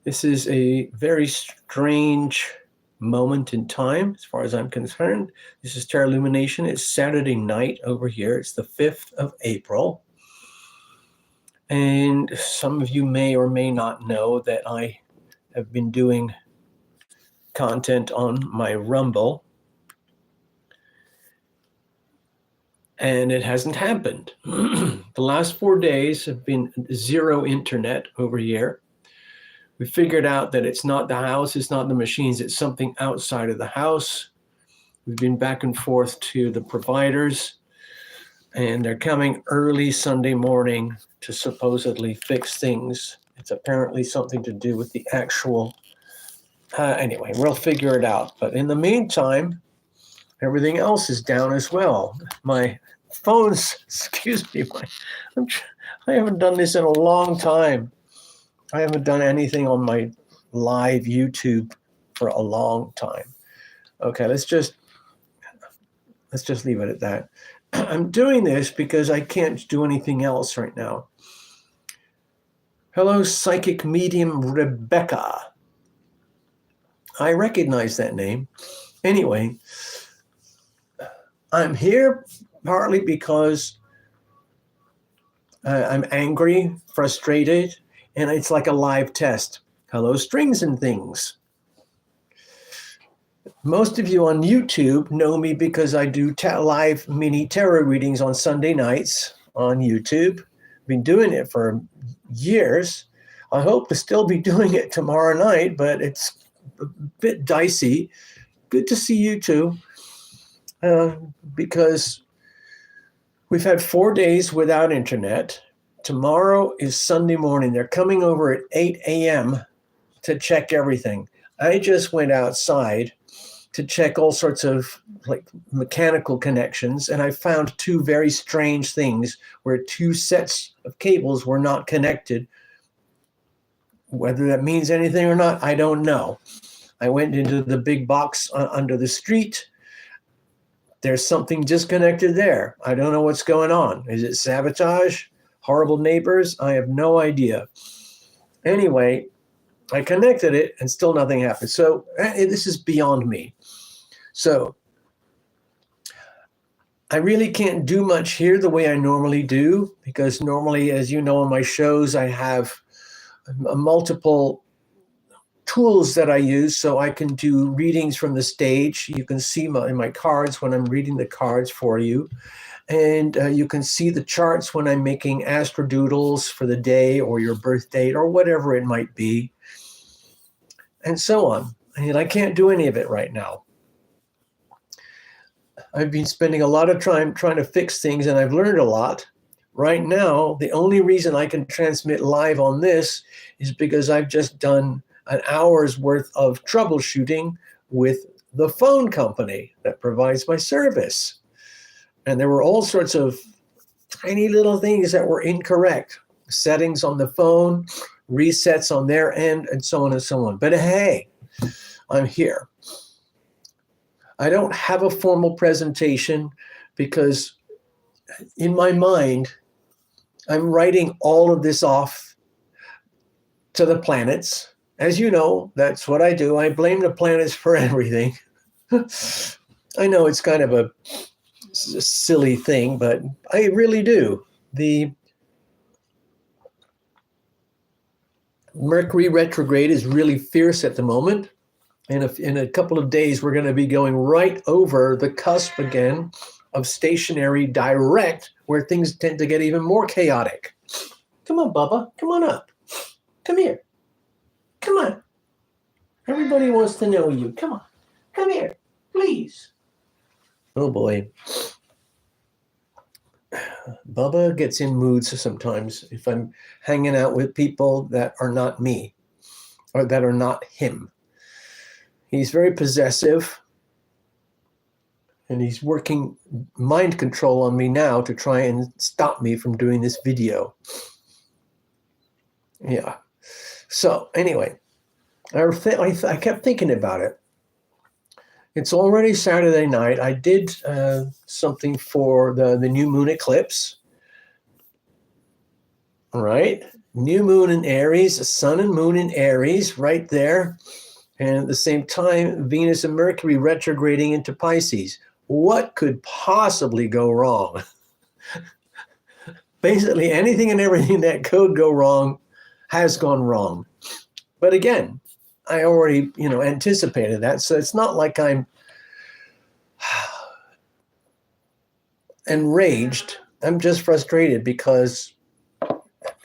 This is a very strange moment in time, as far as I'm concerned. This is Terra Lumination. It's Saturday night over here. It's the 5th of April. And some of you may or may not know that I have been doing content on my Rumble. And it hasn't happened. The last 4 days have been zero internet over here. We figured out that it's not the house, it's not the machines, it's something outside of the house. We've been back and forth to the providers, and they're coming early Sunday morning to supposedly fix things. It's apparently something to do with the actual, anyway, we'll figure it out. But in the meantime, everything else is down as well. My phone's, excuse me, I haven't done this in a long time. I haven't done anything on my live YouTube for a long time. Okay, let's just leave it at that. I'm doing this because I can't do anything else right now. Hello, psychic medium Rebecca. I recognize that name. Anyway, I'm here partly because I'm angry, frustrated, and it's like a live test. Hello, strings and things. Most of you on YouTube know me because I do live mini tarot readings on Sunday nights on YouTube. I've been doing it for years. I hope to still be doing it tomorrow night, but it's a bit dicey. Good to see you too, because we've had 4 days without internet. Tomorrow is Sunday morning. They're coming over at 8 a.m. to check everything. I just went outside to check all sorts of like mechanical connections, and I found two very strange things where two sets of cables were not connected. Whether that means anything or not, I don't know. I went into the big box under the street. There's something disconnected there. I don't know what's going on. Is it sabotage? Horrible neighbors? I have no idea. Anyway, I connected it and still nothing happened. So this is beyond me. So I really can't do much here the way I normally do, because normally, as you know, on my shows, I have multiple tools that I use so I can do readings from the stage. You can see in my cards when I'm reading the cards for you. And you can see the charts when I'm making astrodoodles for the day or your birth date or whatever it might be, and so on. And I can't do any of it right now. I've been spending a lot of time trying to fix things, and I've learned a lot. Right now, the only reason I can transmit live on this is because I've just done an hour's worth of troubleshooting with the phone company that provides my service. And there were all sorts of tiny little things that were incorrect. Settings on the phone, resets on their end, and so on and so on. But hey, I'm here. I don't have a formal presentation because in my mind, I'm writing all of this off to the planets. As you know, that's what I do. I blame the planets for everything. I know it's kind of a silly thing, but I really do. The Mercury retrograde is really fierce at the moment. And in a couple of days, we're going to be going right over the cusp again of stationary direct, where things tend to get even more chaotic. Come on, Bubba. Come on up. Come here. Come on. Everybody wants to know you. Come on. Come here, please. Oh, boy. Bubba gets in moods sometimes if I'm hanging out with people that are not me or that are not him. He's very possessive, and he's working mind control on me now to try and stop me from doing this video. Yeah. So anyway, I kept thinking about it. It's already Saturday night. I did something for the new moon eclipse. All right. new moon in Aries, sun and moon in Aries right there. And at the same time, Venus and Mercury retrograding into Pisces. What could possibly go wrong? Basically, anything and everything that could go wrong has gone wrong. But again, I already, anticipated that. So it's not like I'm enraged. I'm just frustrated because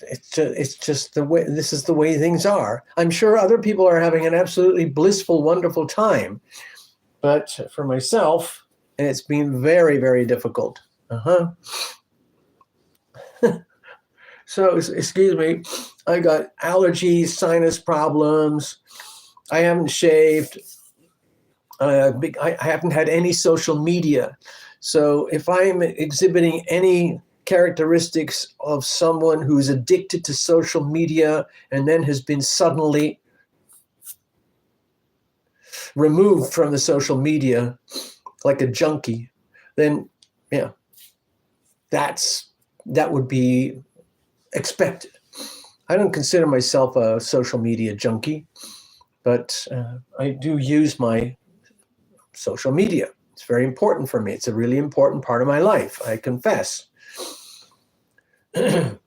it's just the way, this is the way things are. I'm sure other people are having an absolutely blissful, wonderful time. But for myself, it's been very, very difficult. So, excuse me, I got allergies, sinus problems. I haven't shaved. I haven't had any social media. So if I'm exhibiting any characteristics of someone who's addicted to social media and then has been suddenly removed from the social media like a junkie, then that would be expected. I don't consider myself a social media junkie, but I do use my social media. It's very important for me. It's a really important part of my life, I confess. I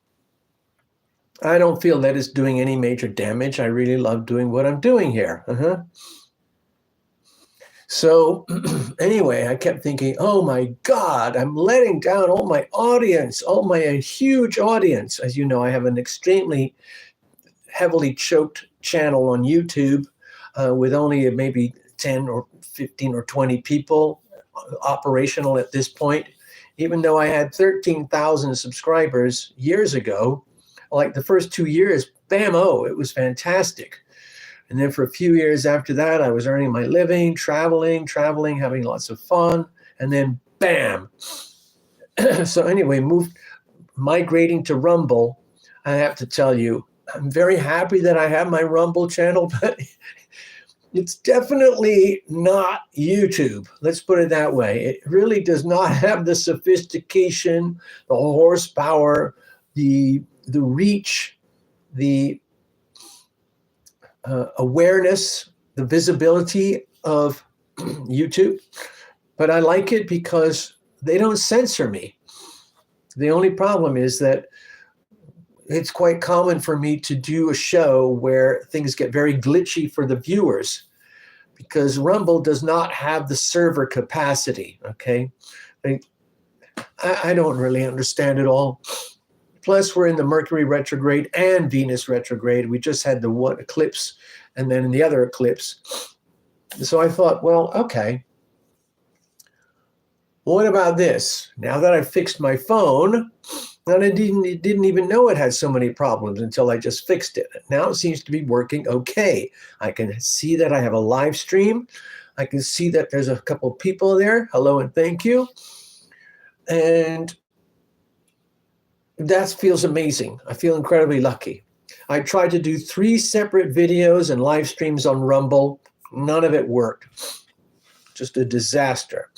don't feel that it's doing any major damage. I really love doing what I'm doing here. So anyway, I kept thinking, oh my God, I'm letting down all my audience, all my huge audience. As you know, I have an extremely heavily choked channel on YouTube with only maybe 10 or 15 or 20 people operational at this point. Even though I had 13,000 subscribers years ago, like the first 2 years, bam-o, it was fantastic. And then for a few years after that, I was earning my living, traveling, having lots of fun. And then bam. So anyway, migrating to Rumble. I have to tell you, I'm very happy that I have my Rumble channel, but it's definitely not YouTube. Let's put it that way. It really does not have the sophistication, the horsepower, the reach, the awareness, the visibility of YouTube. But I like it because they don't censor me. The only problem is that it's quite common for me to do a show where things get very glitchy for the viewers because Rumble does not have the server capacity, okay? I don't really understand it all. Plus, we're in the Mercury retrograde and Venus retrograde. We just had the one eclipse and then in the other eclipse. So I thought, well, okay. What about this? Now that I've fixed my phone, and I didn't even know it had so many problems until I just fixed it. Now it seems to be working okay. I can see that I have a live stream. I can see that there's a couple of people there. Hello and thank you. And that feels amazing. I feel incredibly lucky. I tried to do 3 separate videos and live streams on Rumble. None of it worked. Just a disaster.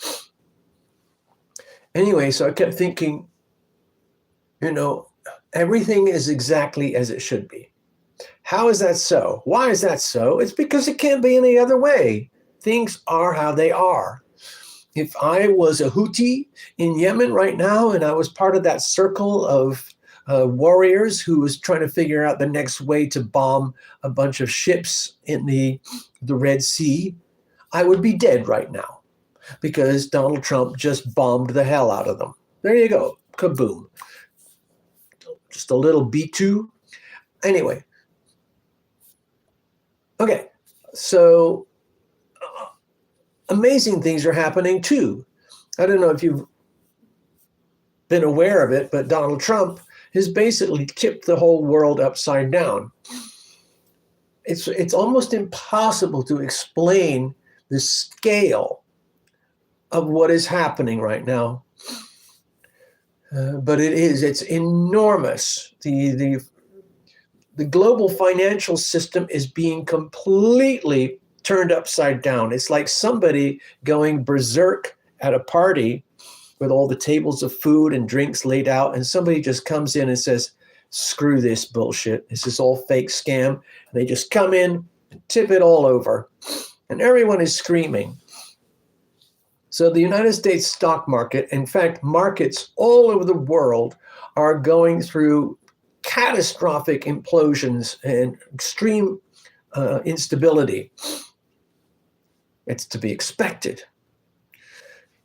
Anyway, so I kept thinking, everything is exactly as it should be. How is that so? Why is that so? It's because it can't be any other way. Things are how they are. If I was a Houthi in Yemen right now and I was part of that circle of warriors who was trying to figure out the next way to bomb a bunch of ships in the Red Sea, I would be dead right now because Donald Trump just bombed the hell out of them. There you go. Kaboom. Just a little B2. Anyway. Okay. So amazing things are happening too. I don't know if you've been aware of it, but Donald Trump has basically tipped the whole world upside down. It's almost impossible to explain the scale of what is happening right now. But it's enormous. The global financial system is being completely turned upside down. It's like somebody going berserk at a party with all the tables of food and drinks laid out, and somebody just comes in and says, screw this bullshit. This is all fake scam. And they just come in and tip it all over. And everyone is screaming. So the United States stock market, in fact, markets all over the world are going through catastrophic implosions and extreme instability. It's to be expected.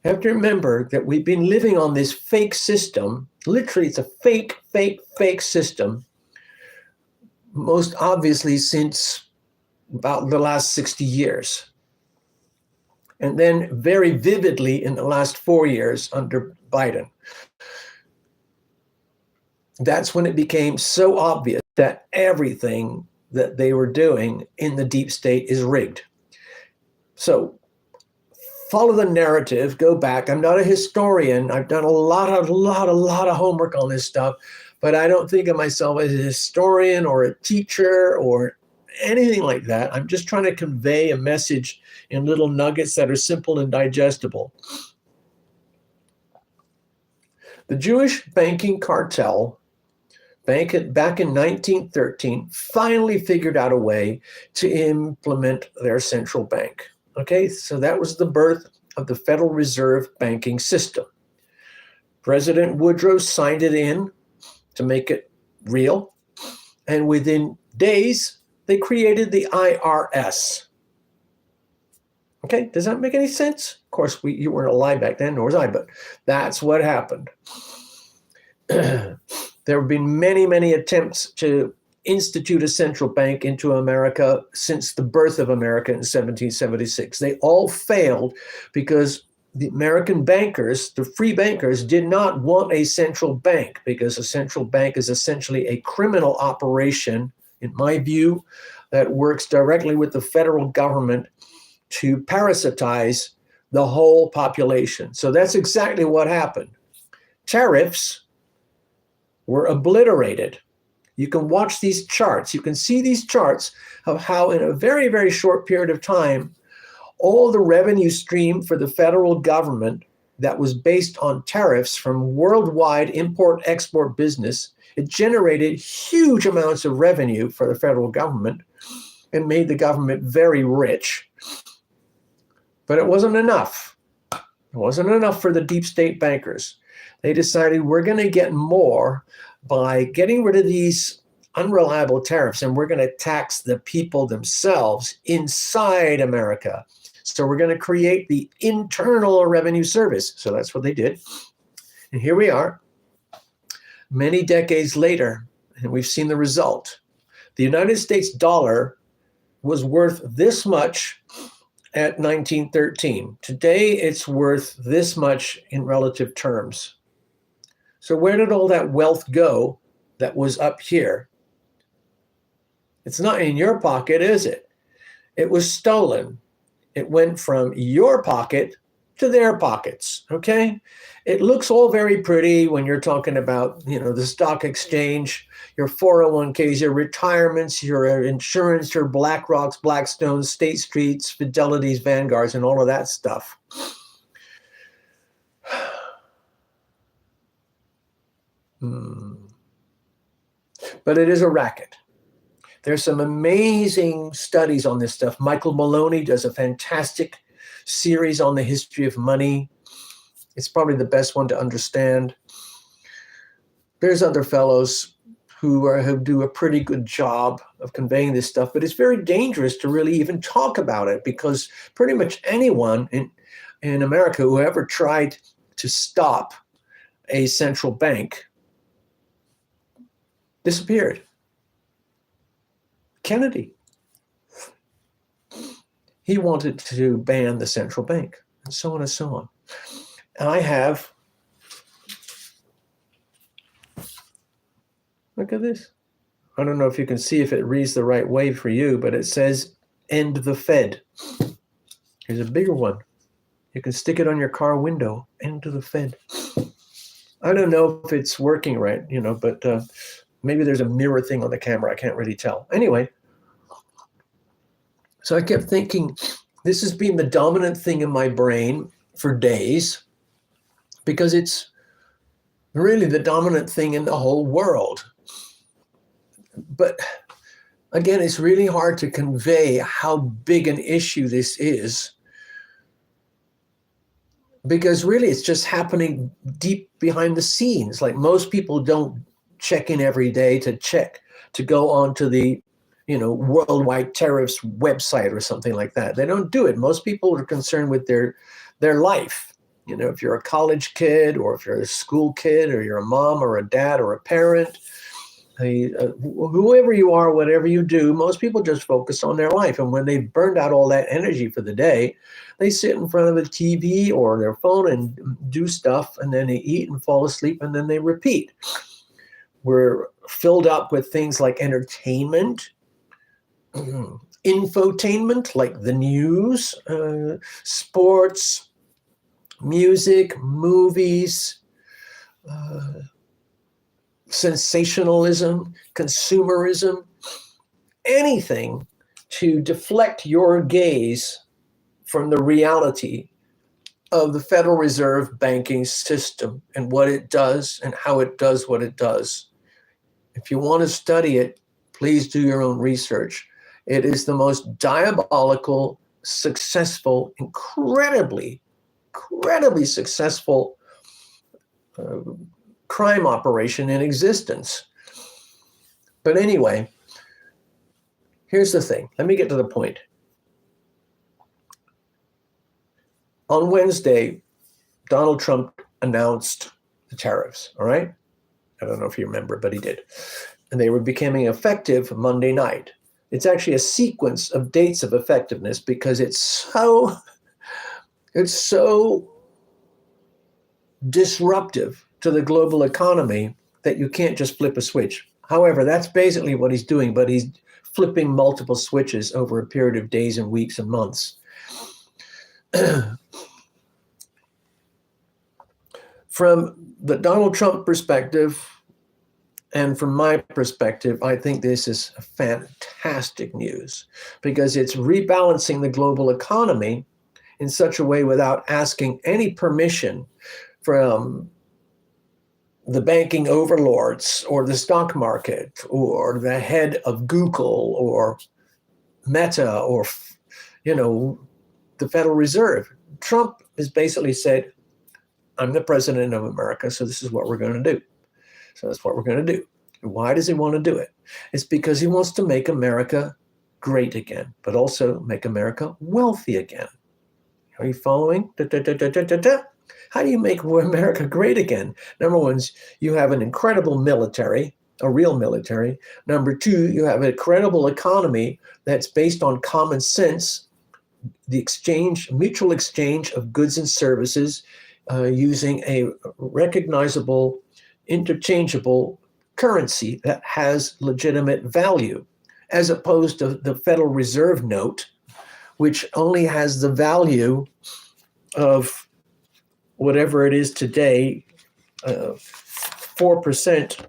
You have to remember that we've been living on this fake system. Literally, it's a fake system, most obviously since about the last 60 years. And then very vividly in the last 4 years under Biden. That's when it became so obvious that everything that they were doing in the deep state is rigged. So follow the narrative, go back. I'm not a historian. I've done a lot of homework on this stuff, but I don't think of myself as a historian or a teacher or anything like that. I'm just trying to convey a message in little nuggets that are simple and digestible. The Jewish banking cartel, back in 1913, finally figured out a way to implement their central bank. Okay, so that was the birth of the Federal Reserve banking system. President Woodrow signed it in to make it real, and within days, they created the IRS. Okay, does that make any sense? Of course, you weren't alive back then, nor was I, but that's what happened. There have been many attempts to institute a central bank into America since the birth of America in 1776. They all failed because the American bankers, the free bankers, did not want a central bank because a central bank is essentially a criminal operation, in my view, that works directly with the federal government to parasitize the whole population. So that's exactly what happened. Tariffs were obliterated. You can watch these charts. You can see these charts of how in a very short period of time, all the revenue stream for the federal government that was based on tariffs from worldwide import-export business, it generated huge amounts of revenue for the federal government and made the government very rich. But it wasn't enough. It wasn't enough for the deep state bankers. They decided we're going to get more by getting rid of these unreliable tariffs, and we're going to tax the people themselves inside America. So we're going to create the Internal Revenue Service. So that's what they did. And here we are, many decades later, and we've seen the result. The United States dollar was worth this much at 1913. Today, it's worth this much in relative terms. So where did all that wealth go that was up here? It's not in your pocket, is it? It was stolen. It went from your pocket to their pockets, okay? It looks all very pretty when you're talking about, the stock exchange, your 401ks, your retirements, your insurance, your BlackRocks, Blackstones, State Streets, Fidelities, Vanguards, and all of that stuff. But it is a racket. There's some amazing studies on this stuff. Michael Maloney does a fantastic series on the history of money. It's probably the best one to understand. There's other fellows who do a pretty good job of conveying this stuff, but it's very dangerous to really even talk about it because pretty much anyone in America who ever tried to stop a central bank disappeared. Kennedy. He wanted to ban the central bank, and so on and so on. And I have, look at this. I don't know if you can see if it reads the right way for you, but it says, "End the Fed." Here's a bigger one. You can stick it on your car window, "End the Fed." I don't know if it's working right, but maybe there's a mirror thing on the camera. I can't really tell. Anyway, so I kept thinking, this has been the dominant thing in my brain for days because it's really the dominant thing in the whole world. But again, it's really hard to convey how big an issue this is, because really it's just happening deep behind the scenes. Like, most people don't check in every day to go onto the worldwide tariffs website or something like that. They don't do it. Most people are concerned with their life. If you're a college kid, or if you're a school kid, or you're a mom or a dad or a parent, whoever you are, whatever you do, most people just focus on their life. And when they've burned out all that energy for the day, they sit in front of a TV or their phone and do stuff, and then they eat and fall asleep, and then they repeat. We're filled up with things like entertainment, infotainment, like the news, sports, music, movies, sensationalism, consumerism, anything to deflect your gaze from the reality of the Federal Reserve banking system and what it does and how it does what it does. If you want to study it, please do your own research. It is the most diabolical, successful, incredibly successful crime operation in existence. But anyway, here's the thing. Let me get to the point. On Wednesday, Donald Trump announced the tariffs, all right? I don't know if you remember, but he did. And they were becoming effective Monday night. It's actually a sequence of dates of effectiveness because it's so disruptive to the global economy that you can't just flip a switch. However, that's basically what he's doing, but he's flipping multiple switches over a period of days and weeks and months. From the Donald Trump perspective and from my perspective, I think this is fantastic news because it's rebalancing the global economy in such a way without asking any permission from the banking overlords or the stock market or the head of Google or Meta or, the Federal Reserve. Trump has basically said, I'm the president of America, so this is what we're going to do. So that's what we're going to do. Why does he want to do it? It's because he wants to make America great again, but also make America wealthy again. Are you following? How do you make America great again? Number one, you have an incredible military, a real military. Number two, you have an incredible economy that's based on common sense, the mutual exchange of goods and services using a recognizable, interchangeable currency that has legitimate value, as opposed to the Federal Reserve note, which only has the value of whatever it is today, 4%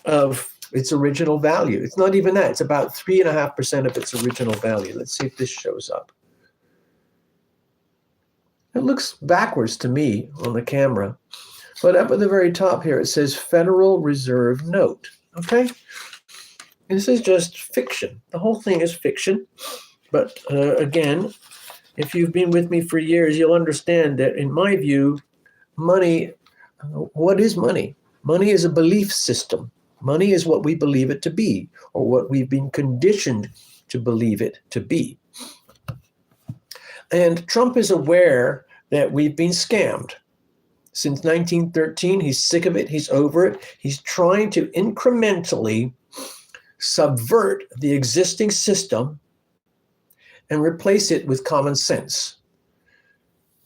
of its original value. It's not even that. It's about 3.5% of its original value. Let's see if this shows up. It looks backwards to me on the camera. But up at the very top here, it says Federal Reserve Note. Okay? And this is just fiction. The whole thing is fiction. But again, if you've been with me for years, you'll understand that in my view, money, what is money? Money is a belief system. Money is what we believe it to be, or what we've been conditioned to believe it to be. And Trump is aware that we've been scammed. Since 1913, he's sick of it. He's over it. He's trying to incrementally subvert the existing system and replace it with common sense.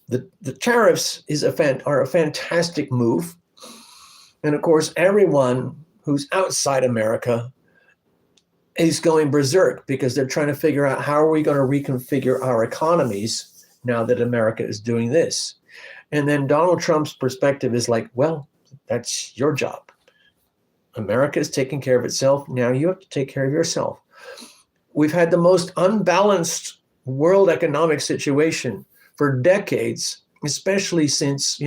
The tariffs are a fantastic move. And of course, everyone who's outside America is going berserk because they're trying to figure out how are we going to reconfigure our economies now that America is doing this. And then Donald Trump's perspective is like, well, that's your job. America is taking care of itself. Now you have to take care of yourself. We've had the most unbalanced world economic situation for decades, especially since,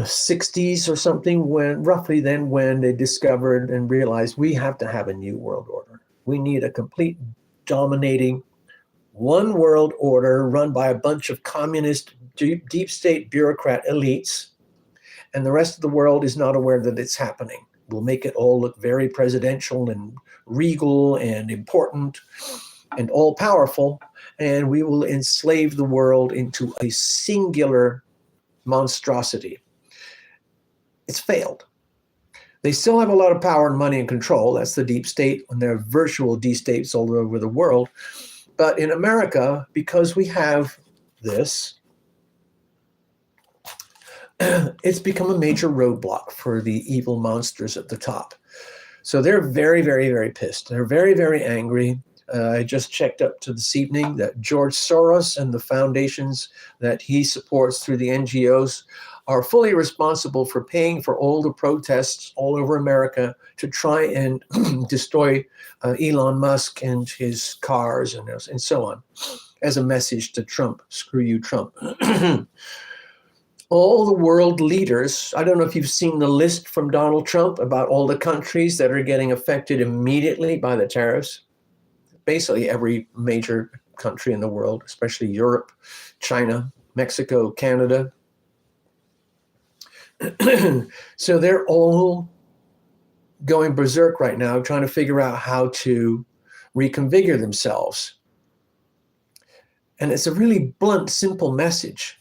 60s or something, when they discovered and realized we have to have a new world order. We need a complete dominating one world order run by a bunch of communist deep state bureaucrat elites, and the rest of the world is not aware that it's happening. We'll make it all look very presidential and regal and important and all powerful, and we will enslave the world into a singular monstrosity. It's failed. They still have a lot of power and money and control. That's the deep state, and there are virtual deep states all over the world. But in America, because we have this, it's become a major roadblock for the evil monsters at the top. So they're very, very, very pissed. They're very, very angry. I just checked up to this evening that George Soros and the foundations that he supports through the NGOs are fully responsible for paying for all the protests all over America to try and destroy Elon Musk and his cars and so on, as a message to Trump. Screw you, Trump. All the world leaders, I don't know if you've seen the list from Donald Trump about all the countries that are getting affected immediately by the tariffs. Basically every major country in the world, especially Europe, China, Mexico, Canada. So they're all going berserk right now, trying to figure out how to reconfigure themselves. And it's a really blunt, simple message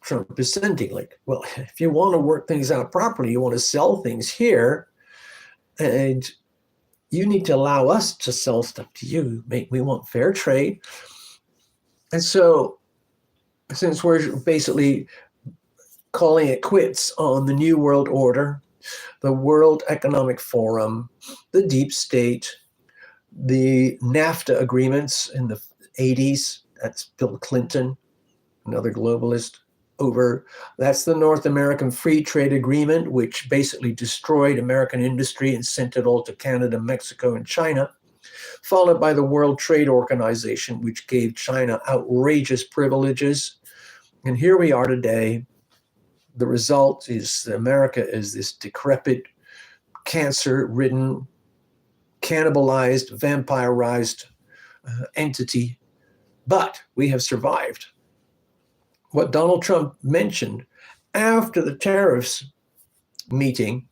Trump is sending. Like, well, if you want to work things out properly, you want to sell things here, and you need to allow us to sell stuff to you. We want fair trade. And so since we're basically calling it quits on the New World Order, the World Economic Forum, the deep state, the NAFTA agreements in the 80s, that's Bill Clinton, another globalist, that's the North American Free Trade Agreement, which basically destroyed American industry and sent it all to Canada, Mexico, and China, followed by the World Trade Organization, which gave China outrageous privileges. And here we are today. The result is America is this decrepit, cancer-ridden, cannibalized, vampirized entity. But we have survived. What Donald Trump mentioned after the tariffs meeting,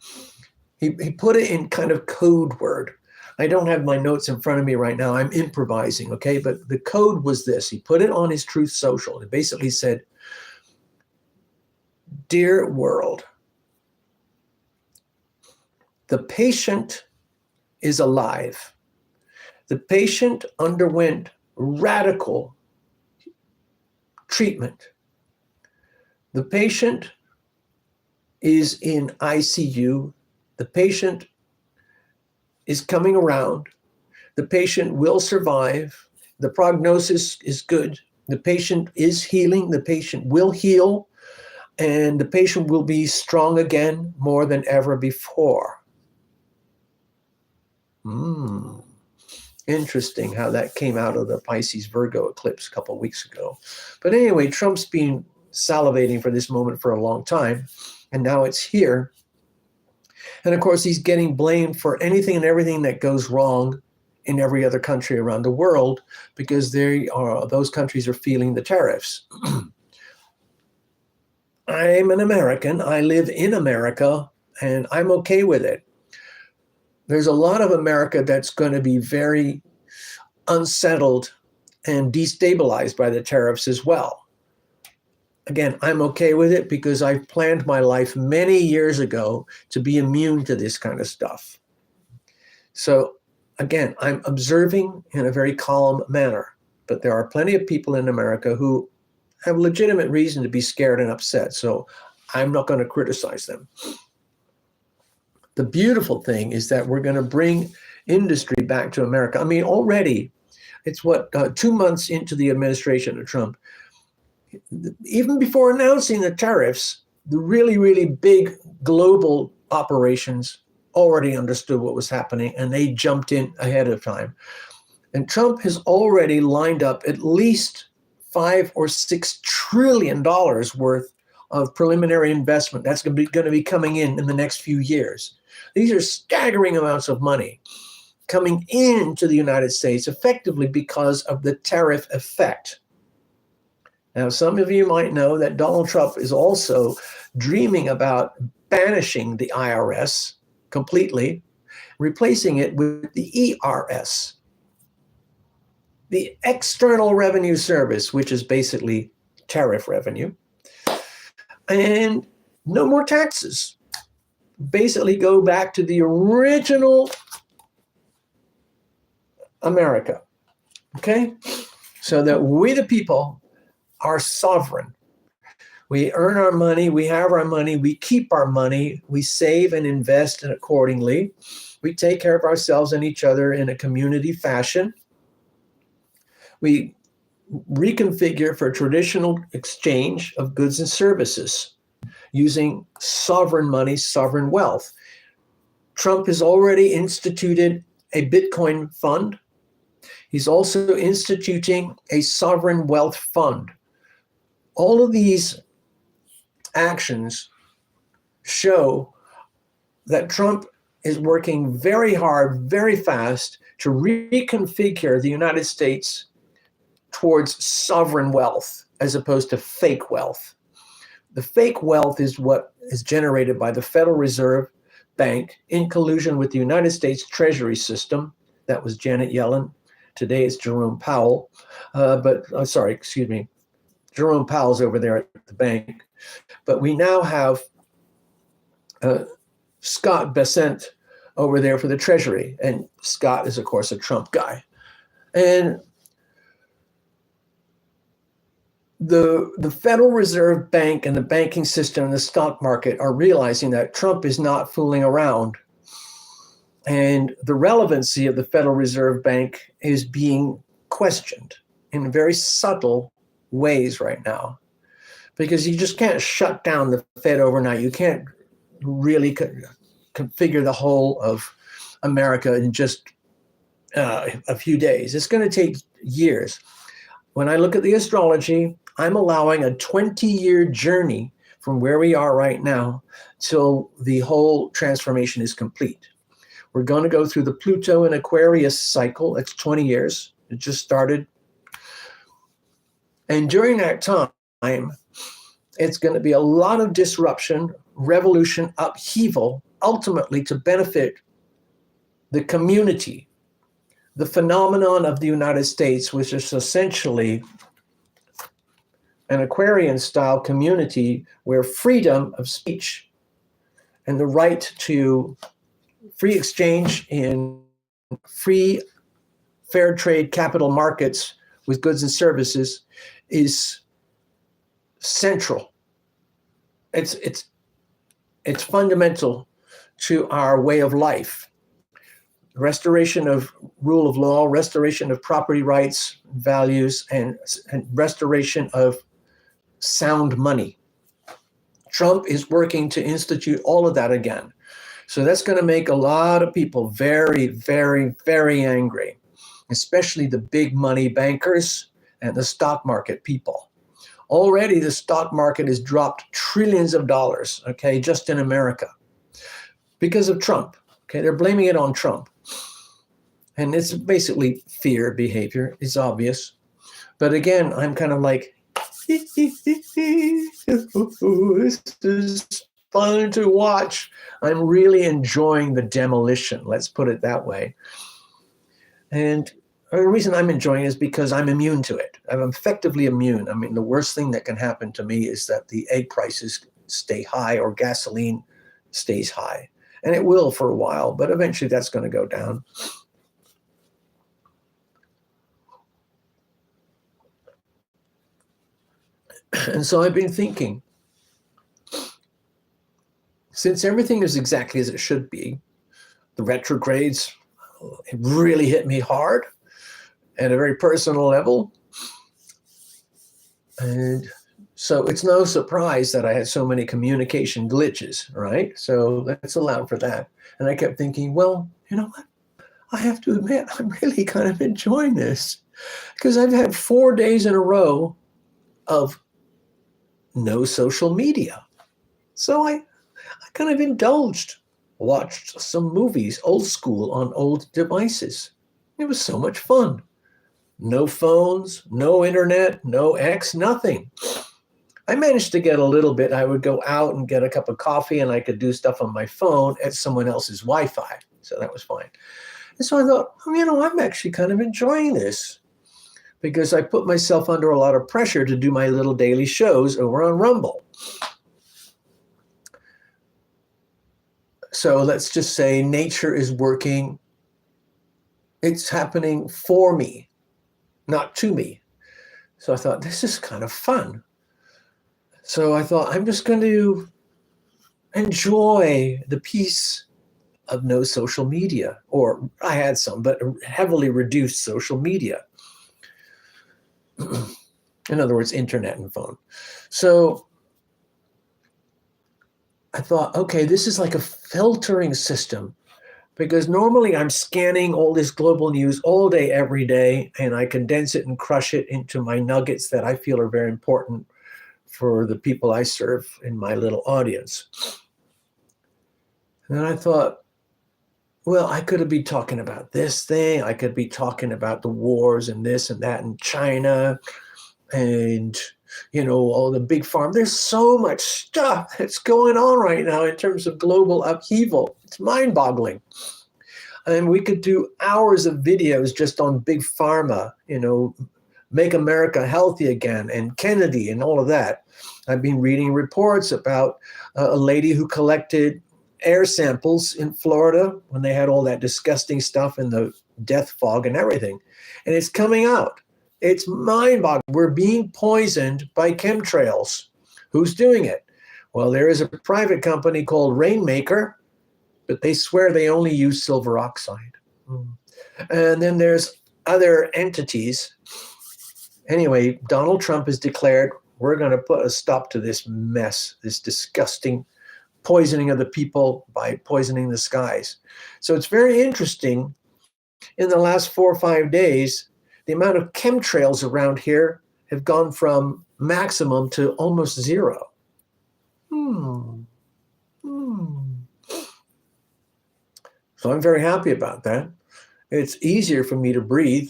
he put it in kind of code word. I don't have my notes in front of me right now. I'm improvising, okay? But the code was this. He put it on his Truth Social. It basically said, "Dear world, the patient is alive. The patient underwent radical treatment. The patient is in ICU. The patient is coming around. The patient will survive. The prognosis is good. The patient is healing. The patient will heal. And the patient will be strong again more than ever before." Interesting how that came out of the Pisces Virgo eclipse a couple of weeks ago. But anyway, Trump's been salivating for this moment for a long time, and now it's here. And of course, he's getting blamed for anything and everything that goes wrong in every other country around the world, because those countries are feeling the tariffs. I'm an American. I live in America, and I'm okay with it. There's a lot of America that's going to be very unsettled and destabilized by the tariffs as well. Again, I'm okay with it because I've planned my life many years ago to be immune to this kind of stuff. So again, I'm observing in a very calm manner, but there are plenty of people in America who have legitimate reason to be scared and upset. So I'm not going to criticize them. The beautiful thing is that we're going to bring industry back to America. I mean, already it's 2 months into the administration of Trump. Even before announcing the tariffs, the really, really big global operations already understood what was happening, and they jumped in ahead of time. And Trump has already lined up at least $5 or $6 trillion worth of preliminary investment that's going to be coming in the next few years. These are staggering amounts of money coming into the United States effectively because of the tariff effect. Now, some of you might know that Donald Trump is also dreaming about banishing the IRS completely, replacing it with the ERS, the External Revenue Service, which is basically tariff revenue, and no more taxes. Basically go back to the original America, okay? So that we, the people, are sovereign. We earn our money, we have our money, we keep our money, we save and invest accordingly. We take care of ourselves and each other in a community fashion. We reconfigure for traditional exchange of goods and services using sovereign money, sovereign wealth. Trump has already instituted a Bitcoin fund. He's also instituting a sovereign wealth fund. All of these actions show that Trump is working very hard, very fast to reconfigure the United States towards sovereign wealth as opposed to fake wealth. The fake wealth is what is generated by the Federal Reserve Bank in collusion with the United States Treasury System. That was Janet Yellen. Today it's Jerome Powell. Jerome Powell's over there at the bank. But we now have Scott Bessent over there for the Treasury. And Scott is, of course, a Trump guy. And the Federal Reserve Bank and the banking system and the stock market are realizing that Trump is not fooling around. And the relevancy of the Federal Reserve Bank is being questioned in very subtle ways right now, because you just can't shut down the Fed overnight. You can't really configure the whole of America in just a few days. It's going to take years. When I look at the astrology, I'm allowing a 20-year journey from where we are right now till the whole transformation is complete. We're going to go through the Pluto and Aquarius cycle. It's 20 years. It just started. And during that time, it's going to be a lot of disruption, revolution, upheaval, ultimately to benefit the community, the phenomenon of the United States, which is essentially an Aquarian-style community where freedom of speech and the right to free exchange in free, fair trade capital markets with goods and services is central. It's fundamental to our way of life. Restoration of rule of law, restoration of property rights, values, and restoration of sound money. Trump is working to institute all of that again. So that's going to make a lot of people very, very, very angry, especially the big money bankers and the stock market people. Already the stock market has dropped trillions of dollars, okay, just in America because of Trump. Okay, they're blaming it on Trump. And it's basically fear behavior. It's obvious. But again, I'm kind of like, this is fun to watch. I'm really enjoying the demolition. Let's put it that way. And the reason I'm enjoying it is because I'm immune to it. I'm effectively immune. I mean, the worst thing that can happen to me is that the egg prices stay high or gasoline stays high. And it will for a while, but eventually that's going to go down. And so I've been thinking, since everything is exactly as it should be, the retrogrades, it really hit me hard at a very personal level. And so it's no surprise that I had so many communication glitches, right? So let's allow for that. And I kept thinking, well, you know what? I have to admit, I'm really kind of enjoying this because I've had 4 days in a row of no social media. So I kind of indulged, watched some movies, old school, on old devices. It was so much fun. No phones, no internet, no X, nothing. I managed to get a little bit. I would go out and get a cup of coffee, and I could do stuff on my phone at someone else's Wi-Fi. So that was fine. And so I thought, I'm actually kind of enjoying this, because I put myself under a lot of pressure to do my little daily shows over on Rumble. So let's just say nature is working. It's happening for me, not to me. So I thought, this is kind of fun. So I thought, I'm just going to enjoy the peace of no social media. Or I had some, but heavily reduced social media. In other words, internet and phone. So I thought, okay, this is like a filtering system, because normally I'm scanning all this global news all day, every day, and I condense it and crush it into my nuggets that I feel are very important for the people I serve in my little audience. And then I thought, well, I could be talking about this thing. I could be talking about the wars and this and that in China and, all the big farm. There's so much stuff that's going on right now in terms of global upheaval. It's mind-boggling. And we could do hours of videos just on big pharma, make America healthy again, and Kennedy and all of that. I've been reading reports about a lady who collected air samples in Florida when they had all that disgusting stuff in the death fog and everything. And it's coming out. It's mind-boggling. We're being poisoned by chemtrails. Who's doing it? Well, there is a private company called Rainmaker, but they swear they only use silver oxide. And then there's other entities. Anyway, Donald Trump has declared, we're going to put a stop to this mess, this disgusting poisoning of the people by poisoning the skies. So it's very interesting. In the last 4 or 5 days, the amount of chemtrails around here have gone from maximum to almost zero. So I'm very happy about that. It's easier for me to breathe.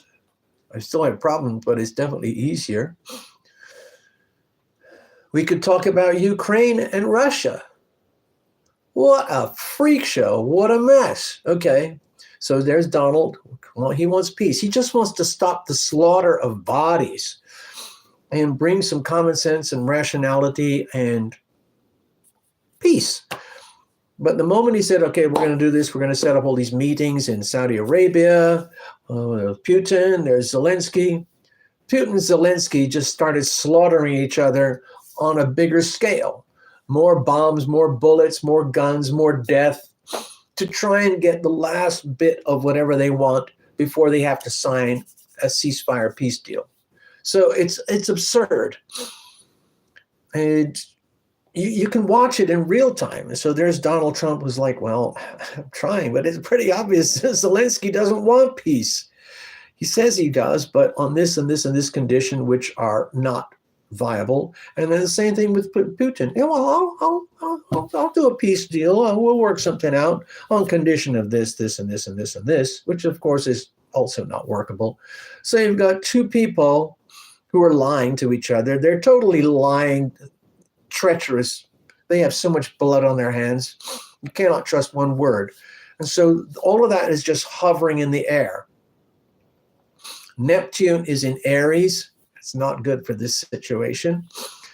I still have problems, but it's definitely easier. We could talk about Ukraine and Russia. What a freak show. What a mess. Okay, so there's Donald. Well, he wants peace. He just wants to stop the slaughter of bodies and bring some common sense and rationality and peace. But the moment he said, okay, we're going to do this, we're going to set up all these meetings in Saudi Arabia, Putin, there's Zelensky. Putin and Zelensky just started slaughtering each other on a bigger scale. More bombs, more bullets, more guns, more death, to try and get the last bit of whatever they want before they have to sign a ceasefire peace deal. So it's absurd. And you can watch it in real time. So there's Donald Trump who's like, well, I'm trying, but it's pretty obvious Zelensky doesn't want peace. He says he does, but on this and this and this condition, which are not viable. And then the same thing with Putin. Yeah, well, I'll do a peace deal. We'll work something out on condition of this, this, and this, and this, and this, which of course is also not workable. So you've got two people who are lying to each other. They're totally lying, treacherous. They have so much blood on their hands. You cannot trust one word. And so all of that is just hovering in the air. Neptune is in Aries. It's not good for this situation.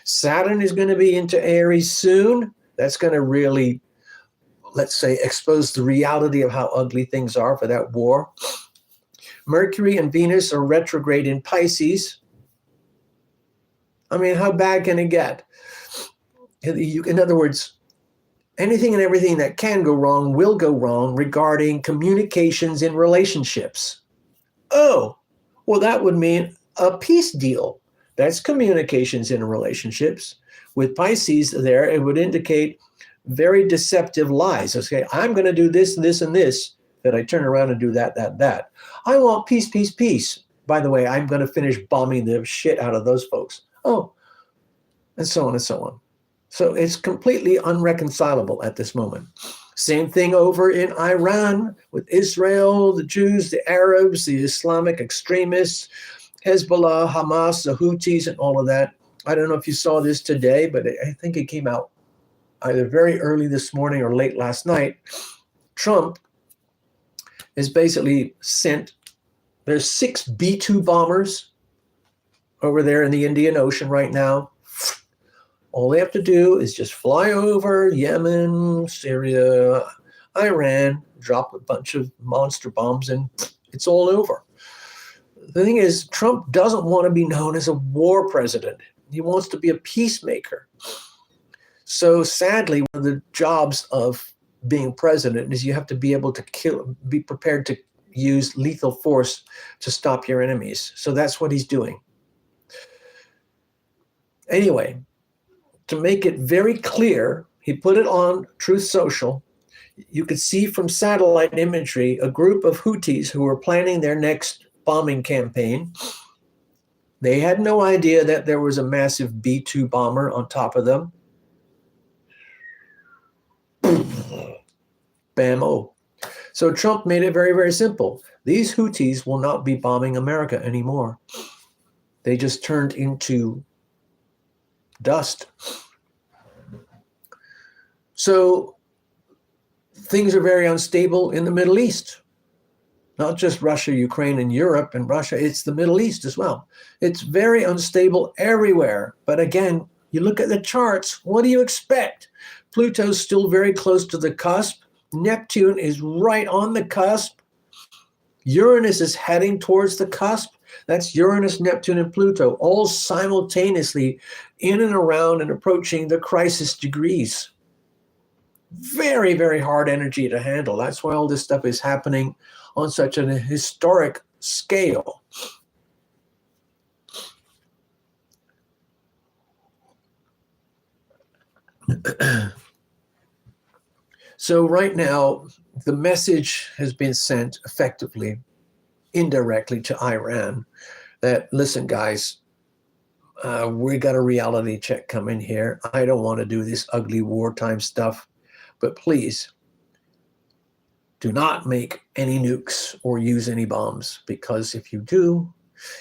Saturn is going to be into Aries soon. That's going to really, let's say, expose the reality of how ugly things are for that war. Mercury and Venus are retrograde in Pisces. I mean, how bad can it get? In other words, anything and everything that can go wrong will go wrong regarding communications in relationships. Oh, well, that would mean a peace deal. That's communications in relationships. With Pisces there, it would indicate very deceptive lies. Okay, I'm going to do this, this, and this, that I turn around and do that, that, that. I want peace, peace, peace. By the way, I'm going to finish bombing the shit out of those folks. Oh, and so on and so on. So it's completely unreconcilable at this moment. Same thing over in Iran with Israel, the Jews, the Arabs, the Islamic extremists, Hezbollah, Hamas, the Houthis, and all of that. I don't know if you saw this today, but I think it came out either very early this morning or late last night. Trump has basically sent, there's 6 B-2 bombers over there in the Indian Ocean right now. All they have to do is just fly over Yemen, Syria, Iran, drop a bunch of monster bombs, and it's all over. The thing is, Trump doesn't want to be known as a war president. He wants to be a peacemaker. So sadly, one of the jobs of being president is you have to be able to be prepared to use lethal force to stop your enemies. So that's what he's doing. Anyway, to make it very clear, he put it on Truth Social. You could see from satellite imagery a group of Houthis who were planning their next bombing campaign. They had no idea that there was a massive B-2 bomber on top of them. Bam-o. So Trump made it very, very simple. These Houthis will not be bombing America anymore. They just turned into dust. So things are very unstable in the Middle East. Not just Russia, Ukraine, and Europe and Russia, it's the Middle East as well. It's very unstable everywhere. But again, you look at the charts, what do you expect? Pluto's still very close to the cusp. Neptune is right on the cusp. Uranus is heading towards the cusp. That's Uranus, Neptune, and Pluto, all simultaneously in and around and approaching the crisis degrees. Very, very hard energy to handle. That's why all this stuff is happening on such an historic scale. So right now, the message has been sent effectively, indirectly to Iran that, listen, guys, we got a reality check coming here. I don't want to do this ugly wartime stuff, but please do not make any nukes or use any bombs, because if you do,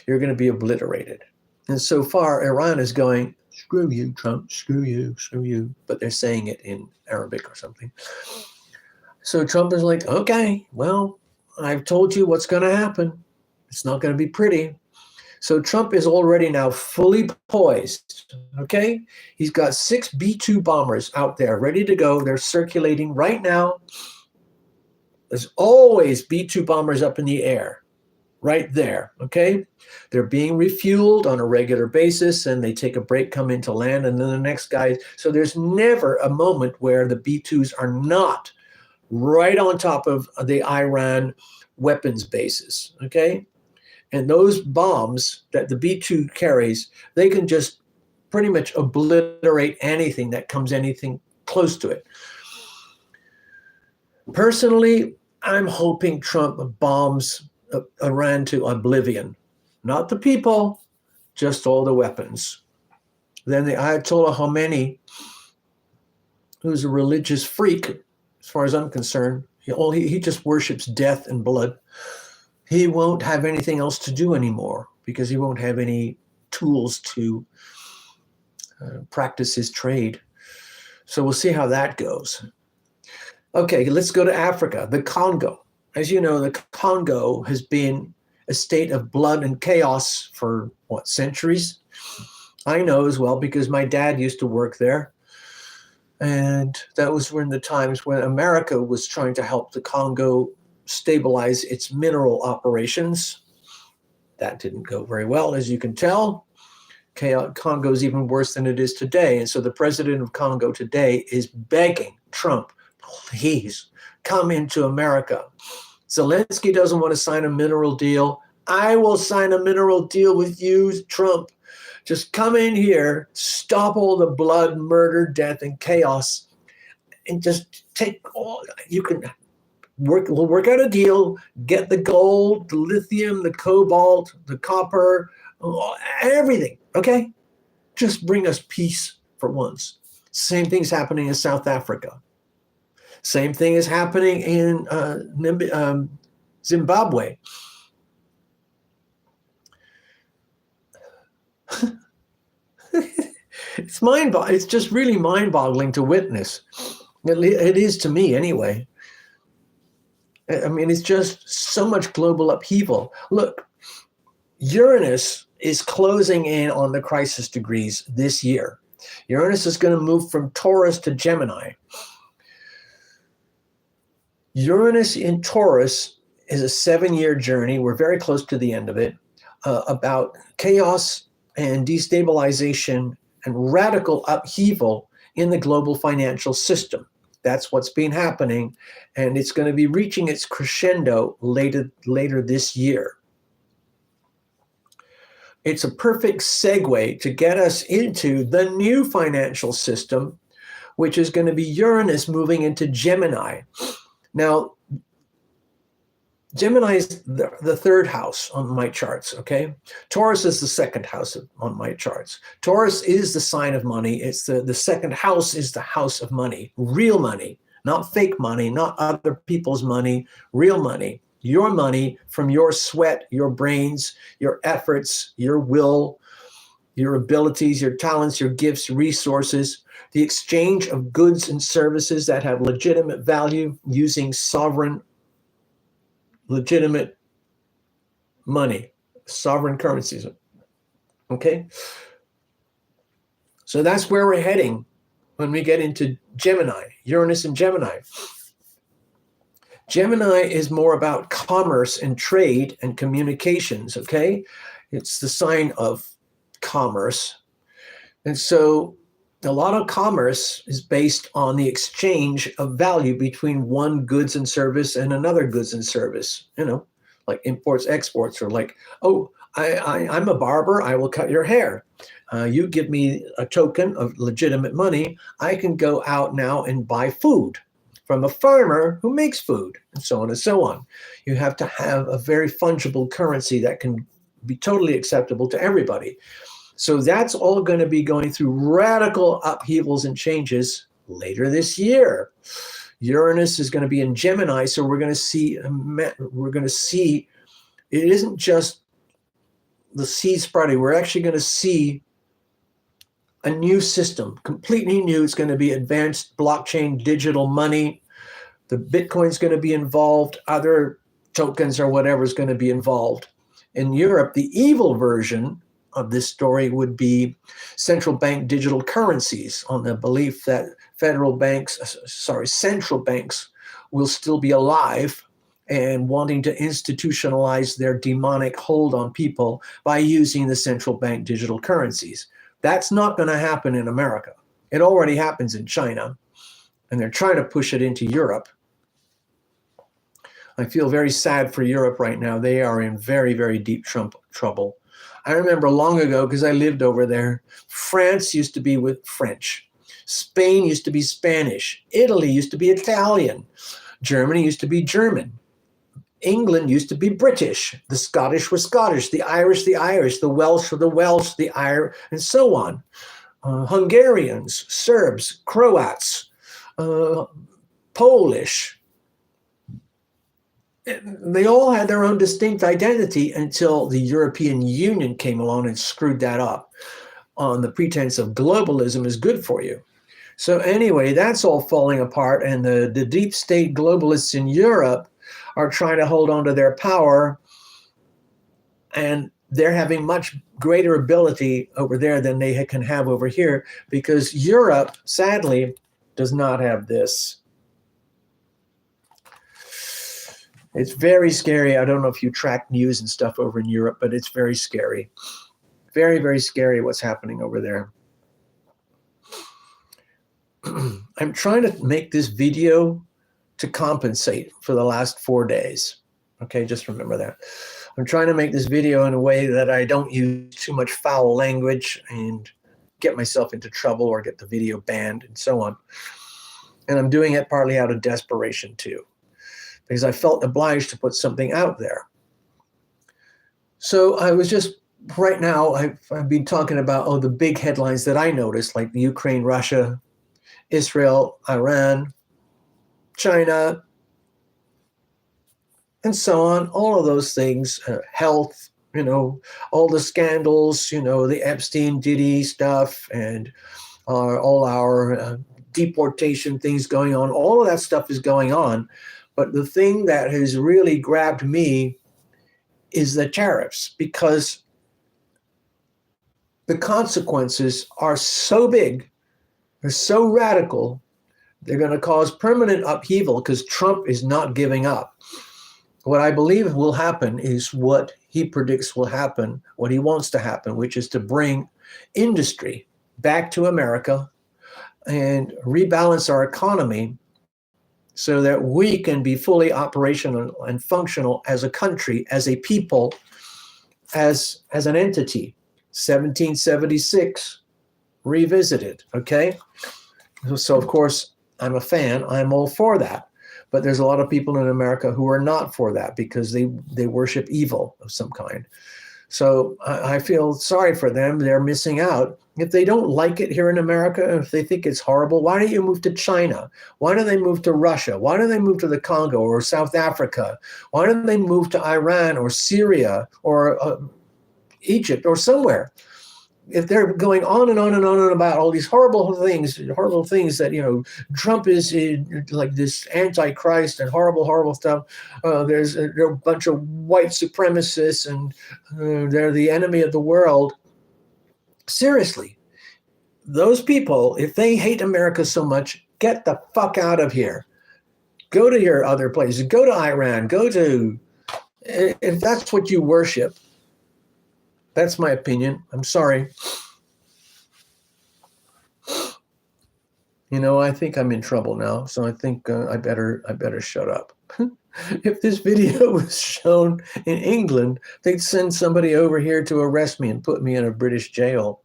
you're going to be obliterated. And so far, Iran is going, screw you, Trump, screw you, screw you. But they're saying it in Arabic or something. So Trump is like, okay, well, I've told you what's going to happen. It's not going to be pretty. So Trump is already now fully poised, okay? He's got 6 B-2 bombers out there ready to go. They're circulating right now. There's always B-2 bombers up in the air, right there, okay? They're being refueled on a regular basis, and they take a break, come into land, and then the next guy. So there's never a moment where the B-2s are not right on top of the Iran weapons bases, okay? And those bombs that the B-2 carries, they can just pretty much obliterate anything that comes anything close to it. Personally, I'm hoping Trump bombs Iran to oblivion. Not the people, just all the weapons. Then the Ayatollah Khomeini, who's a religious freak, as far as I'm concerned, he just worships death and blood. He won't have anything else to do anymore because he won't have any tools to practice his trade. So we'll see how that goes. Okay, let's go to Africa, the Congo. As you know, the Congo has been a state of blood and chaos for, centuries? I know as well because my dad used to work there. And that was when the times when America was trying to help the Congo stabilize its mineral operations. That didn't go very well, as you can tell. Congo is even worse than it is today. And so the president of Congo today is begging Trump, please come into America. Zelensky doesn't want to sign a mineral deal. I will sign a mineral deal with you, Trump. Just come in here, stop all the blood, murder, death, and chaos, and just take all you can. We'll work out a deal, get the gold, the lithium, the cobalt, the copper, everything, okay? just bring us peace for once. Same thing's happening in South Africa. Same thing is happening in Zimbabwe. It's just really mind-boggling to witness. It is to me anyway. I mean, it's just so much global upheaval. Look, Uranus is closing in on the crisis degrees this year. Uranus is going to move from Taurus to Gemini. Uranus in Taurus is a 7-year journey. We're very close to the end of it, about chaos and destabilization and radical upheaval in the global financial system. That's what's been happening, and it's going to be reaching its crescendo later this year. It's a perfect segue to get us into the new financial system, which is going to be Uranus moving into Gemini. Now, Gemini is the third house on my charts, okay? Taurus is the second house on my charts. Taurus is the sign of money. It's the second house is the house of money, real money, not fake money, not other people's money, real money. Your money from your sweat, your brains, your efforts, your will, your abilities, your talents, your gifts, resources, the exchange of goods and services that have legitimate value using sovereign, legitimate money, sovereign currencies. Okay? So that's where we're heading when we get into Gemini, Uranus and Gemini. Gemini is more about commerce and trade and communications, okay? It's the sign of commerce. And so a lot of commerce is based on the exchange of value between one goods and service and another goods and service, like imports, exports, or like, oh, I'm a barber, I will cut your hair. You give me a token of legitimate money, I can go out now and buy food from a farmer who makes food, and so on and so on. You have to have a very fungible currency that can be totally acceptable to everybody. So that's all going to be going through radical upheavals and changes later this year. Uranus is going to be in Gemini, so we're going to see it isn't just the seed spreading. We're actually going to see a new system, completely new. It's going to be advanced blockchain, digital money. The Bitcoin's going to be involved. Other tokens or whatever is going to be involved. In Europe, the evil version of this story would be central bank digital currencies, on the belief that central banks will still be alive and wanting to institutionalize their demonic hold on people by using the central bank digital currencies. That's not going to happen in America. It already happens in China, and they're trying to push it into Europe. I feel very sad for Europe right now. They are in very, very deep trouble. I remember long ago, because I lived over there, France used to be with French. Spain used to be Spanish. Italy used to be Italian. Germany used to be German. England used to be British. The Scottish were Scottish. The Irish, the Welsh were the Welsh, the Irish, and so on. Hungarians, Serbs, Croats, Polish. They all had their own distinct identity until the European Union came along and screwed that up on the pretense of globalism is good for you. So anyway, that's all falling apart, and the deep state globalists in Europe are trying to hold on to their power, and they're having much greater ability over there than they can have over here, because Europe, sadly, does not have this. It's very scary. I don't know if you track news and stuff over in Europe, but it's very scary. Very, very scary what's happening over there. I'm trying to make this video to compensate for the last 4 days. Okay, just remember that. I'm trying to make this video in a way that I don't use too much foul language and get myself into trouble or get the video banned and so on. And I'm doing it partly out of desperation too, because I felt obliged to put something out there. So I was just right now, I've been talking about, the big headlines that I noticed, like the Ukraine, Russia, Israel, Iran, China, and so on. All of those things, health, all the scandals, the Epstein, Diddy stuff, and all our deportation things going on. All of that stuff is going on. But the thing that has really grabbed me is the tariffs, because the consequences are so big, they're so radical, they're going to cause permanent upheaval because Trump is not giving up. What I believe will happen is what he predicts will happen, what he wants to happen, which is to bring industry back to America and rebalance our economy so that we can be fully operational and functional as a country, as a people, as an entity. 1776 revisited, okay? So of course, I'm a fan. I'm all for that. But there's a lot of people in America who are not for that because they worship evil of some kind. So I feel sorry for them. They're missing out. If they don't like it here in America, if they think it's horrible, why don't you move to China? Why don't they move to Russia? Why don't they move to the Congo or South Africa? Why don't they move to Iran or Syria or Egypt or somewhere? If they're going on and on and on and about all these horrible things that, Trump is like this antichrist and horrible stuff. There's a bunch of white supremacists and they're the enemy of the world. Seriously, those people, if they hate America so much, get the fuck out of here. Go to your other places. Go to Iran. If that's what you worship. That's my opinion. I'm sorry. I think I'm in trouble now, so I think I better shut up. If this video was shown in England, they'd send somebody over here to arrest me and put me in a British jail.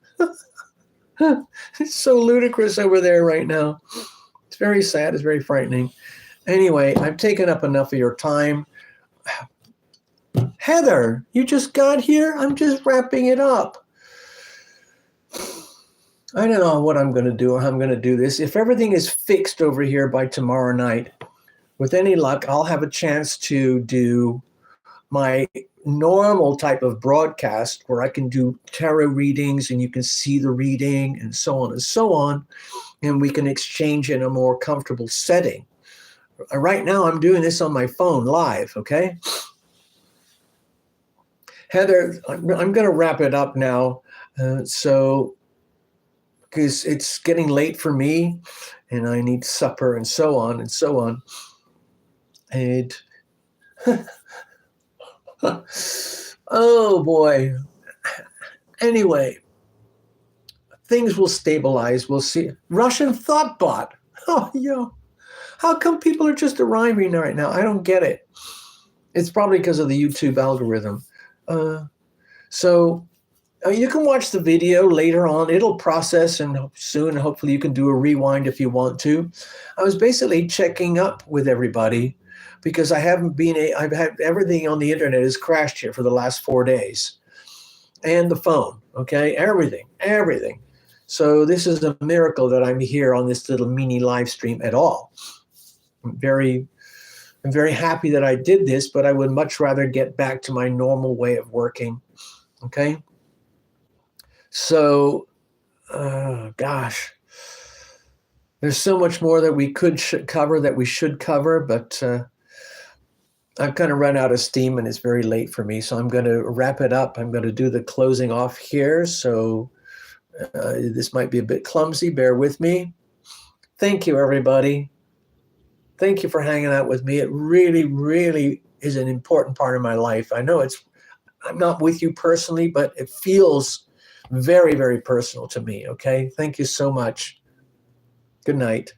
It's so ludicrous over there right now. It's very sad. It's very frightening. Anyway, I've taken up enough of your time. Heather, you just got here? I'm just wrapping it up. I don't know what I'm going to do or how I'm going to do this. If everything is fixed over here by tomorrow night, with any luck, I'll have a chance to do my normal type of broadcast where I can do tarot readings and you can see the reading and so on and so on. And we can exchange in a more comfortable setting. Right now, I'm doing this on my phone live, okay? Heather, I'm going to wrap it up now. Because it's getting late for me and I need supper and so on and so on. And oh boy. Anyway, things will stabilize. We'll see. Russian thought bot. Oh, how come people are just arriving right now? I don't get it. It's probably because of the YouTube algorithm. So you can watch the video later on. It'll process and soon, hopefully you can do a rewind if you want to. I was basically checking up with everybody because I've had everything on the internet has crashed here for the last 4 days. And the phone, okay? Everything. So this is a miracle that I'm here on this little mini live stream at all. I'm very happy that I did this, but I would much rather get back to my normal way of working, okay? So, gosh, there's so much more that we should cover, but I've kind of run out of steam and it's very late for me. So I'm going to wrap it up. I'm going to do the closing off here. So this might be a bit clumsy. Bear with me. Thank you, everybody. Thank you for hanging out with me. It really, really is an important part of my life. I know I'm not with you personally, but it feels very, very personal to me. Okay. Thank you so much. Good night.